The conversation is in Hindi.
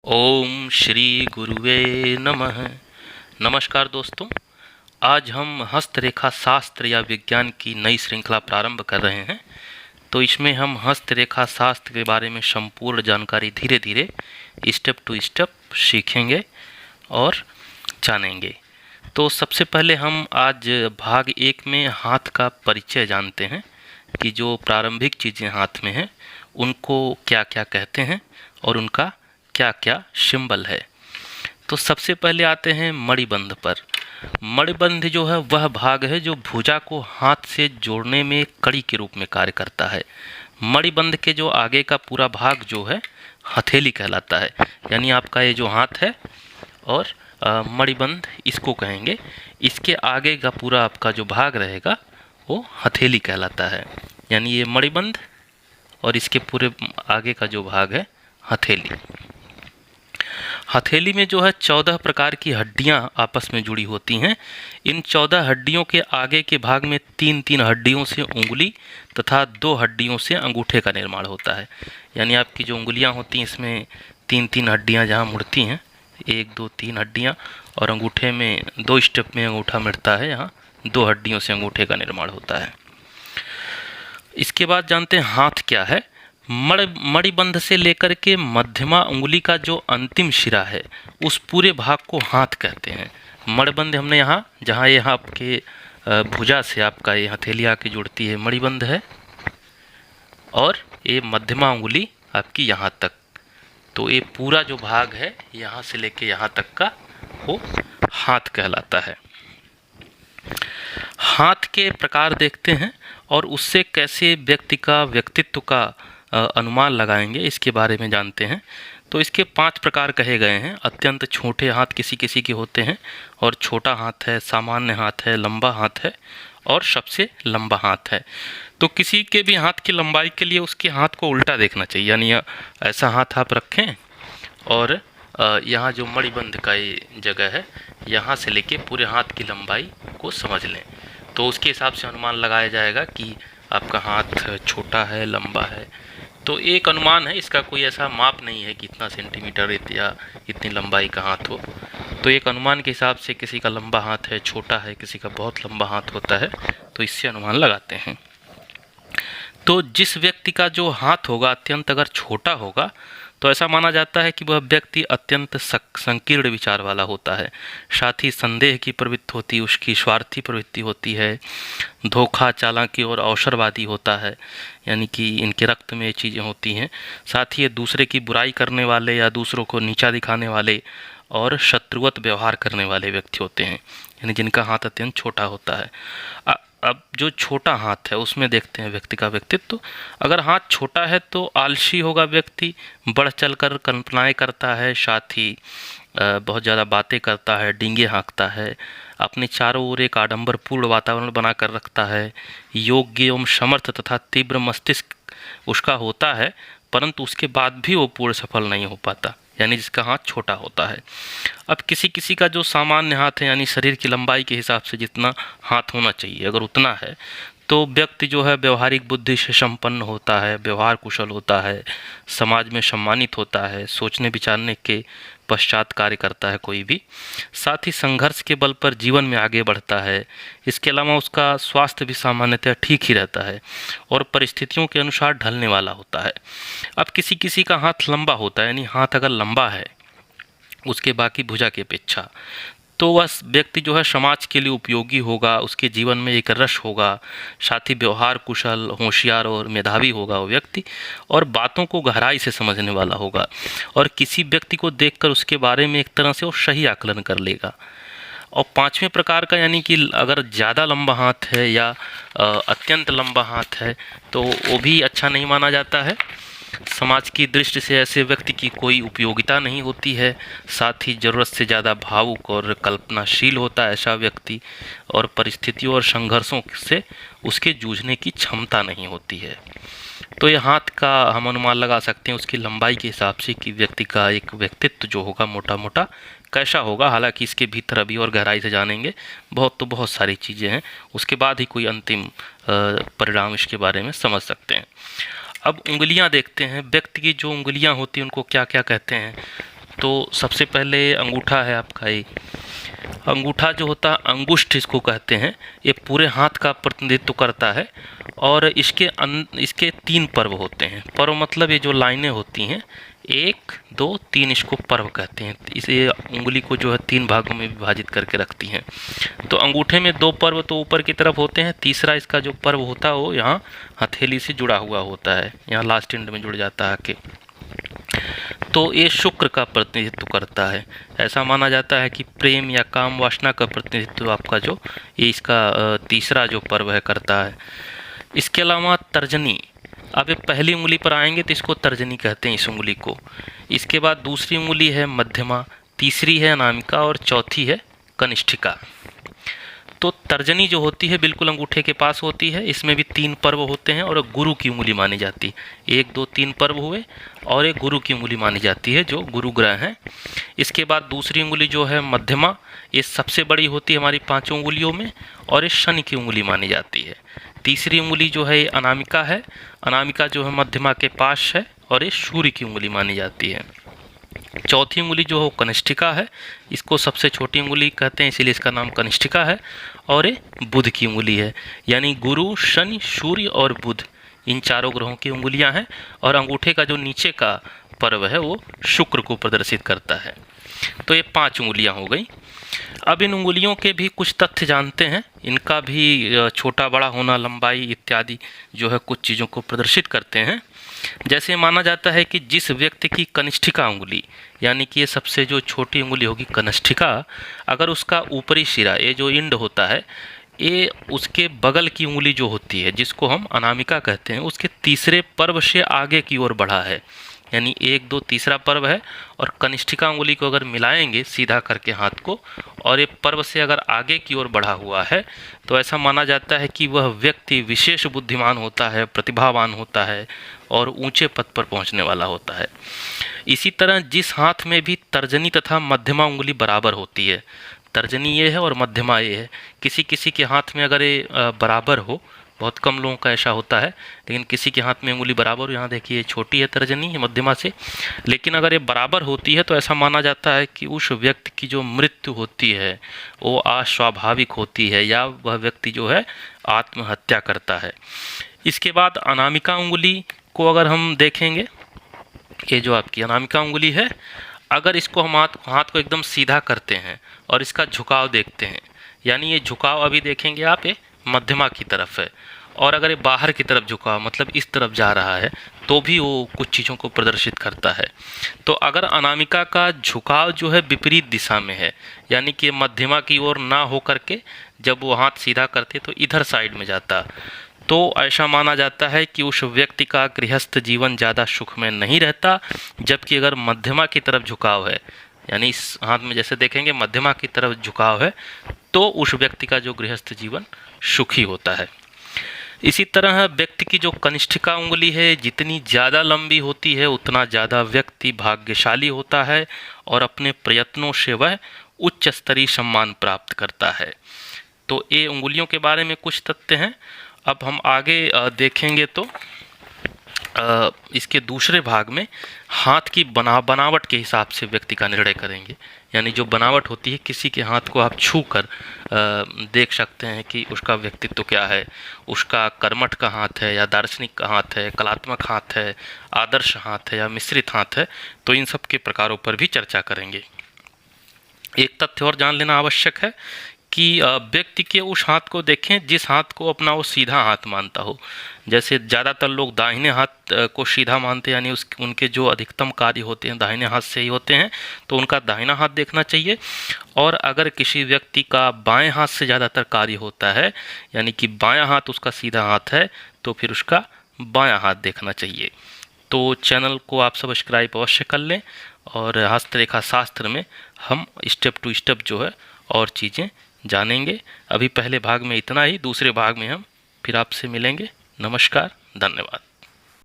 ओम श्री गुरुवे नमः। नमस्कार दोस्तों, आज हम हस्तरेखा शास्त्र या विज्ञान की नई श्रृंखला प्रारंभ कर रहे हैं। तो इसमें हम हस्तरेखा शास्त्र के बारे में संपूर्ण जानकारी धीरे धीरे स्टेप टू स्टेप सीखेंगे और जानेंगे। तो सबसे पहले हम आज भाग 1 में हाथ का परिचय जानते हैं कि जो प्रारंभिक चीज़ें हाथ में हैं उनको क्या क्या कहते हैं और उनका क्या क्या सिंबल है। तो सबसे पहले आते हैं मणिबंध पर। मणिबंध जो है वह भाग है जो भुजा को हाथ से जोड़ने में कड़ी के रूप में कार्य करता है। मणिबंध के जो आगे का पूरा भाग जो है हथेली कहलाता है, यानी आपका ये जो हाथ है और मणिबंध इसको कहेंगे। इसके आगे का पूरा आपका जो भाग रहेगा वो हथेली कहलाता है, यानी ये मणिबंध और इसके पूरे आगे का जो भाग है हथेली। हथेली में जो है 14 प्रकार की हड्डियां आपस में जुड़ी होती हैं। इन 14 हड्डियों के आगे के भाग में 3-3 हड्डियों से उंगली तथा 2 हड्डियों से अंगूठे का निर्माण होता है। यानी आपकी जो उंगलियां होती हैं इसमें 3-3 हड्डियां जहां मुड़ती हैं, 1 2 3 हड्डियां, और अंगूठे में 2 स्टेप में अंगूठा मिटता है, यहाँ 2 हड्डियों से अंगूठे का निर्माण होता है। इसके बाद जानते हैं हाथ क्या है। मणिबंध से लेकर के मध्यमा उंगली का जो अंतिम शिरा है उस पूरे भाग को हाथ कहते हैं। मणिबंध हमने यहाँ जहाँ ये आपके भुजा से आपका ये हथेली आके जुड़ती है मणिबंध है, और ये मध्यमा उंगली आपकी यहाँ तक, तो ये पूरा जो भाग है यहाँ से लेके यहाँ तक का वो हाथ कहलाता है। हाथ के प्रकार देखते हैं और उससे कैसे व्यक्ति का व्यक्तित्व का अनुमान लगाएंगे इसके बारे में जानते हैं। तो इसके 5 प्रकार कहे गए हैं। अत्यंत छोटे हाथ किसी किसी के होते हैं, और छोटा हाथ है, सामान्य हाथ है, लंबा हाथ है और सबसे लंबा हाथ है। तो किसी के भी हाथ की लंबाई के लिए उसके हाथ को उल्टा देखना चाहिए, यानी ऐसा हाथ आप रखें और यहाँ जो मणिबंध का ये जगह है यहाँ से लेके पूरे हाथ की लंबाई को समझ लें, तो उसके हिसाब से अनुमान लगाया जाएगा कि आपका हाथ छोटा है लंबा है। तो एक अनुमान है, इसका कोई ऐसा माप नहीं है कि इतना सेंटीमीटर या इतनी लंबाई का हाथ हो। तो एक अनुमान के हिसाब से किसी का लंबा हाथ है, छोटा है, किसी का बहुत लंबा हाथ होता है, तो इससे अनुमान लगाते हैं। तो जिस व्यक्ति का जो हाथ होगा अत्यंत अगर छोटा होगा तो ऐसा माना जाता है कि वह व्यक्ति अत्यंत संकीर्ण विचार वाला होता है। साथ ही संदेह की प्रवृत्ति होती है, उसकी स्वार्थी प्रवृत्ति होती है, धोखा चालाकी और अवसरवादी होता है, यानी कि इनके रक्त में ये चीज़ें होती हैं। साथ ही ये दूसरे की बुराई करने वाले या दूसरों को नीचा दिखाने वाले और शत्रुवत व्यवहार करने वाले व्यक्ति होते हैं, यानी जिनका हाथ अत्यंत छोटा होता है। अब जो छोटा हाथ है उसमें देखते हैं व्यक्ति का व्यक्तित्व। अगर हाथ छोटा है तो आलसी होगा व्यक्ति, बढ़ चढ़कर कल्पनाएं करता है, साथ ही बहुत ज़्यादा बातें करता है, डींगे हाँकता है, अपने चारों ओर एक आडंबरपूर्ण वातावरण बनाकर रखता है, योग्य एवं समर्थ तथा तीव्र मस्तिष्क उसका होता है, परंतु उसके बाद भी वो पूर्ण सफल नहीं हो पाता, यानी जिसका हाथ छोटा होता है। अब किसी किसी का जो सामान्य हाथ है, यानी शरीर की लंबाई के हिसाब से जितना हाथ होना चाहिए अगर उतना है, तो व्यक्ति जो है व्यवहारिक बुद्धि से संपन्न होता है, व्यवहार कुशल होता है, समाज में सम्मानित होता है, सोचने विचारने के पश्चात कार्य करता है कोई भी, साथ ही संघर्ष के बल पर जीवन में आगे बढ़ता है। इसके अलावा उसका स्वास्थ्य भी सामान्यतः ठीक ही रहता है और परिस्थितियों के अनुसार ढलने वाला होता है। अब किसी किसी का हाथ लंबा होता है, यानी हाथ अगर लंबा है उसके बाकी भुजा की अपेक्षा, तो वह व्यक्ति जो है समाज के लिए उपयोगी होगा, उसके जीवन में एक रस होगा, साथ ही व्यवहार कुशल, होशियार और मेधावी होगा वो व्यक्ति, और बातों को गहराई से समझने वाला होगा, और किसी व्यक्ति को देखकर उसके बारे में एक तरह से वो सही आकलन कर लेगा। और 5वें प्रकार का, यानी कि अगर ज़्यादा लंबा हाथ है या अत्यंत लंबा हाथ है तो वो भी अच्छा नहीं माना जाता है। समाज की दृष्टि से ऐसे व्यक्ति की कोई उपयोगिता नहीं होती है, साथ ही ज़रूरत से ज़्यादा भावुक और कल्पनाशील होता है ऐसा व्यक्ति, और परिस्थितियों और संघर्षों से उसके जूझने की क्षमता नहीं होती है। तो ये हाथ का हम अनुमान लगा सकते हैं उसकी लंबाई के हिसाब से कि व्यक्ति का एक व्यक्तित्व जो होगा मोटा मोटा कैसा होगा। हालांकि इसके भीतर अभी और गहराई से जानेंगे, बहुत सारी चीज़ें हैं, उसके बाद ही कोई अंतिम परिणाम इसके बारे में समझ सकते हैं। अब उंगलियां देखते हैं, व्यक्ति की जो उंगलियां होती हैं उनको क्या क्या कहते हैं। तो सबसे पहले अंगूठा है आपका ये। अंगूठा जो होता है, अंगुष्ठ इसको कहते हैं, ये पूरे हाथ का प्रतिनिधित्व करता है। और इसके 3 पर्व होते हैं। पर्व मतलब ये जो लाइनें होती हैं, 1 2 3, इसको पर्व कहते हैं। इसे उंगली को जो है 3 भागों में विभाजित करके रखती हैं। तो अंगूठे में 2 पर्व तो ऊपर की तरफ होते हैं, तीसरा इसका जो पर्व होता है वो यहाँ हथेली से जुड़ा हुआ होता है, यहाँ लास्ट एंड में जुड़ जाता है आके। तो ये शुक्र का प्रतिनिधित्व करता है। ऐसा माना जाता है कि प्रेम या काम वासना का प्रतिनिधित्व आपका जो ये इसका तीसरा जो पर्व है करता है। इसके अलावा तर्जनी, अब ये पहली उंगली पर आएंगे तो इसको तर्जनी कहते हैं, इस उंगली को। इसके बाद दूसरी उंगली है मध्यमा, तीसरी है अनामिका और चौथी है कनिष्ठिका। तो तर्जनी जो होती है बिल्कुल अंगूठे के पास होती है, इसमें भी 3 पर्व होते हैं और गुरु की उंगली मानी जाती है। 1 2 3 पर्व हुए और एक गुरु की उंगली मानी जाती है जो गुरु ग्रह हैं। इसके बाद दूसरी उंगली जो है मध्यमा, ये सबसे बड़ी होती है हमारी 5 उंगलियों में और ये शनि की उंगली मानी जाती है। तीसरी उंगली जो है ये अनामिका है, अनामिका जो है मध्यमा के पास है और ये सूर्य की उंगली मानी जाती है। चौथी उंगली जो है कनिष्ठिका है, इसको सबसे छोटी उंगली कहते हैं इसीलिए इसका नाम कनिष्ठिका है। और ये बुध की उंगली है, यानी गुरु शनि सूर्य और बुध इन चारों ग्रहों की उंगलियां हैं। और अंगूठे का जो नीचे का पर्व है वो शुक्र को प्रदर्शित करता है। तो ये 5 उंगलियां हो गई। अब इन उंगलियों के भी कुछ तथ्य जानते हैं, इनका भी छोटा बड़ा होना, लंबाई इत्यादि जो है कुछ चीज़ों को प्रदर्शित करते हैं। जैसे माना जाता है कि जिस व्यक्ति की कनिष्ठिका उंगली, यानी कि ये सबसे जो छोटी उंगली होगी कनिष्ठिका, अगर उसका ऊपरी सिरा ये जो इंड होता है ये उसके बगल की उंगली जो होती है जिसको हम अनामिका कहते हैं, उसके तीसरे पर्व से आगे की ओर बढ़ा है, यानी 1 2 तीसरा पर्व है। और कनिष्ठिका उंगली को अगर मिलाएंगे सीधा करके हाथ को और ये पर्व से अगर आगे की ओर बढ़ा हुआ है तो ऐसा माना जाता है कि वह व्यक्ति विशेष बुद्धिमान होता है, प्रतिभावान होता है और ऊंचे पद पर पहुंचने वाला होता है। इसी तरह जिस हाथ में भी तर्जनी तथा मध्यमा उंगली बराबर होती है, तर्जनी ये है और मध्यमा ये है, किसी किसी के हाथ में अगर ये बराबर हो, बहुत कम लोगों का ऐसा होता है, लेकिन किसी के हाथ में उंगली बराबर हो, यहाँ देखिए छोटी है तर्जनी मध्यमा से, लेकिन अगर ये बराबर होती है तो ऐसा माना जाता है कि उस व्यक्ति की जो मृत्यु होती है वो अस्वाभाविक होती है या वह व्यक्ति जो है आत्महत्या करता है। इसके बाद अनामिका उंगली को अगर हम देखेंगे, ये जो आपकी अनामिका उंगली है, अगर इसको हम हाथ को एकदम सीधा करते हैं और इसका झुकाव देखते हैं, यानी ये झुकाव अभी देखेंगे आप ये मध्यमा की तरफ है, और अगर ये बाहर की तरफ झुकाव मतलब इस तरफ जा रहा है तो भी वो कुछ चीज़ों को प्रदर्शित करता है। तो अगर अनामिका का झुकाव जो है विपरीत दिशा में है, यानी कि मध्यमा की ओर ना हो करके जब वो हाथ सीधा करते तो इधर साइड में जाता, तो ऐसा माना जाता है कि उस व्यक्ति का गृहस्थ जीवन ज़्यादा सुखमय नहीं रहता। जबकि अगर मध्यमा की तरफ झुकाव है, यानी इस हाथ में जैसे देखेंगे मध्यमा की तरफ झुकाव है, तो उस व्यक्ति का जो गृहस्थ जीवन सुखी होता है। इसी तरह व्यक्ति की जो कनिष्ठिका उंगली है, जितनी ज़्यादा लंबी होती है उतना ज़्यादा व्यक्ति भाग्यशाली होता है और अपने प्रयत्नों से वह उच्च स्तरीय सम्मान प्राप्त करता है। तो ये उंगलियों के बारे में कुछ तथ्य हैं। अब हम आगे देखेंगे तो इसके दूसरे भाग में हाथ की बनावट के हिसाब से व्यक्ति का निर्णय करेंगे, यानी जो बनावट होती है, किसी के हाथ को आप छू कर देख सकते हैं कि उसका व्यक्तित्व क्या है, उसका कर्मठ का हाथ है या दार्शनिक का हाथ है, कलात्मक हाथ है, आदर्श हाथ है या मिश्रित हाथ है। तो इन सब के प्रकारों पर भी चर्चा करेंगे। एक तथ्य और जान लेना आवश्यक है कि व्यक्ति के उस हाथ को देखें जिस हाथ को अपना वो सीधा हाथ मानता हो। जैसे ज़्यादातर लोग दाहिने हाथ को सीधा मानते हैं, यानी उनके जो अधिकतम कार्य होते हैं दाहिने हाथ से ही होते हैं, तो उनका दाहिना हाथ देखना चाहिए। और अगर किसी व्यक्ति का बाएं हाथ से ज़्यादातर कार्य होता है, यानी कि बायां हाथ उसका सीधा हाथ है, तो फिर उसका बायां हाथ देखना चाहिए। तो चैनल को आप सब्सक्राइब अवश्य कर लें, और हस्तरेखा शास्त्र में हम स्टेप टू स्टेप जो है और चीज़ें जानेंगे। अभी पहले भाग में इतना ही, दूसरे भाग में हम फिर आपसे मिलेंगे। नमस्कार, धन्यवाद।